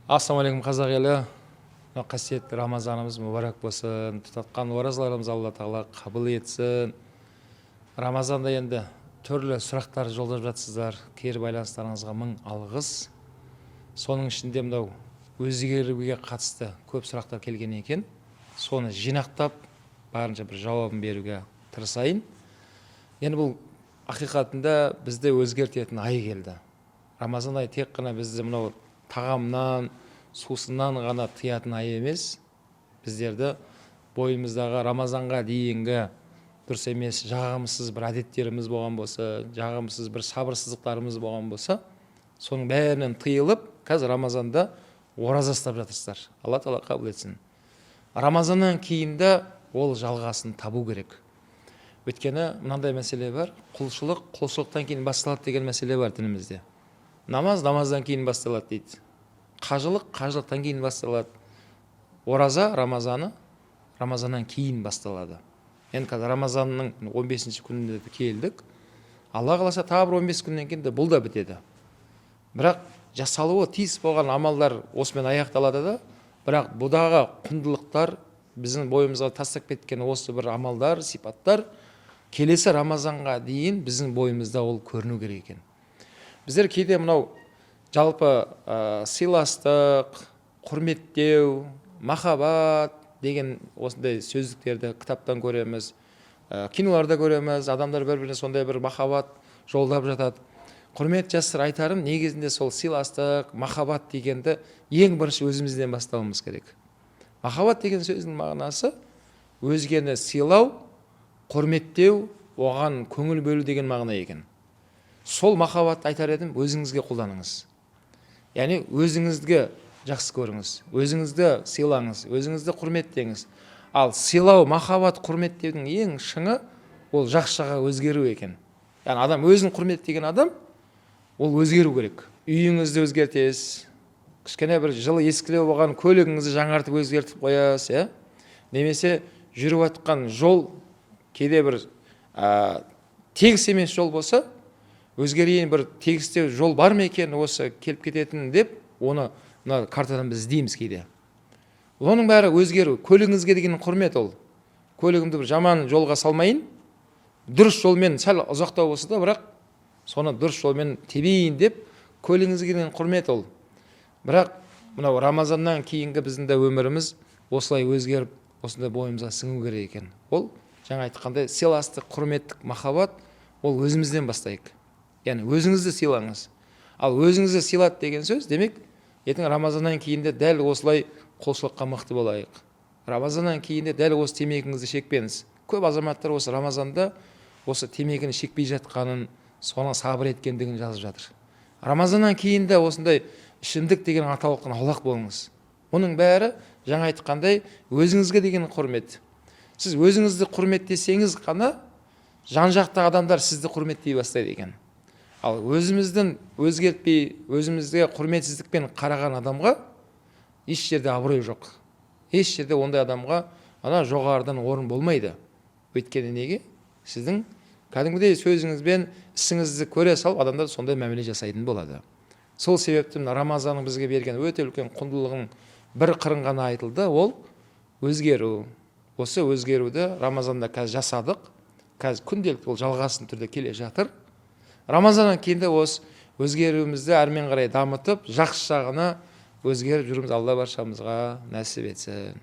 Ассалаумағалейкум қазақ елі. Қасиетті Рамазанымыз мүбәрәк болсын. Тұтатқан оразаларымыз Алла тағала қабыл етсін. Рамазанда енді түрлі сұрақтар жолдап жатсыздар. Кері байланыстарыңызға мың алғыс. Соның ішінде мынау өзгеруге қатысты көп сұрақтар келген екен. Соны жинақтап, барынша бір жауабын беруге тырысайын. Енді бұл ақиқатында бізді өзгертетін ай келді. Рамазан айы тек қана бізді мынау тағамнан, сусыннан ғана тыятын ай емес, біздерді бойымыздағы Рамазанға дейінгі дұрыс емес жағымсыз бір әдеттеріміз болған болса, жағымсыз бір сабырсыздықтарымыз болған болса, соның бәрінен тыйылып, қазір Рамазанда ораза ұстап жатырсыздар. Алла тағала қабыл етсін. Рамазаннан кейінді ол жалғасын табу керек. Өйткені мынандай мәселе бар, құлшылықтан кейін басталады деген мәселе бар дінімізде. Намаз намаздан кейін басталады дейді. Қажылықтан кейін басталады. Ораза Рамазаннан кейін басталады. Енді қазір Рамазанның 15-ші күнінде келдік. Алла қаласа тағы бір 15 күннен кейін бұл да бітеді. Бірақ жасалуы тиіс болған амалдар осымен аяқталады да, бірақ бұдағы құндылықтар, біздің бойымызға тастап кеткен осы бір амалдар, сипаттар келесі Рамазанға дейін біздің бойымызда ол көріну керек екен. Біздер кейде мынау жалпы сыйластық, құрметтеу, махаббат деген осындай сөздіктерді кітаптан көреміз, киноларда көреміз, адамдар бір-біріне сондай бір махаббат жолдап жатады. Құрмет жастар, айтарым, негізінде сол сыйластық, махаббат дегенді ең бірінші өзімізден бастауымыз керек. Махаббат деген сөздің мағынасы өзгені сыйлау, құрметтеу, оған көңіл бөлу деген мағына екен. Сол махаббатты айтар едім, өзіңізге қолданыңыз. Яғни өзіңізге жақсы көріңіз, өзіңізді сыйлаңыз, өзіңізді құрметтеңіз. Ал сыйлау, махаббат, құрметтеудің ең шыңы ол жақшаға өзгеру екен. Яғни адам өзін құрметтеген адам, ол өзгеру керек. Үйіңізді өзгертесіз, кішкене бір жылы ескілеу болған көлігіңізді жаңартып өзгертіп қоясыз, немесе жүріп жатқан жол кейде бір тегіс емес жол болса, өзгерейін бір тегістеу жол бар ма екен осы келіп кететін деп, оны картадан біз іздейміз кейде. Оның бәрі өзгеру. Көлігіңізге деген құрмет ол. Көлігімді бір жаман жолға салмайын, дұрыс жолмен сәл ұзақтау болса да, бірақ соны дұрыс жолмен тебейін деп, көлігіңізге деген құрмет ол. Бірақ мынау Рамазаннан кейінгі біздің де өміріміз осылай өзгеріп, осындай бойымызға сіңу керек екен. Ол жаңа айтқандай сыйластық, құрметтік, махаббат ол өзімізден бастайық. Яғни өзіңізді сыйлаңыз. Ал өзіңізді сыйлат деген сөз, демек, ертең Рамазаннан кейінде дәл осылай құлшылыққа мықты болайық. Рамазаннан кейінде дәл осы темекіңізді шекпеңіз. Көп азаматтар осы Рамазанда осы темекіні шекпей жатқанын, соны сабыр еткендігін жазып жатыр. Рамазаннан кейінде осындай ішімдік деген атаулықтан аулақ болыңыз. Оның бәрі жаңа айтқандай өзіңізге деген құрмет. Сіз өзіңізді құрметтесеңіз қана жан-жақты адамдар сізді құрметтей бастайды екен. Ал өзіміздің өзгертпей, өзімізге құрметсіздікпен қараған адамға еш жерде абырой жоқ. Еш жерде ондай адамға жоғарыдан орын болмайды. Өйткені неге? Сіздің кәдімгідей сөзіңізбен ісіңізді көре салып, адамдар сондай мәміле жасайтын болады. Сол себепті Рамазанның бізге берген өте үлкен құндылығын бір қырын ғана айтылды, ол өзгеру. Осы өзгеруді Рамазанда қазір жасадық. Қазір күнделікті ол жалғасын түрде келе жатыр. Рамазаннан кейінде осы өзгеруімізді әрмен қарай дамытып, жақсы жағына өзгеріп жүрміз. Алла баршамызға нәсіп етсін.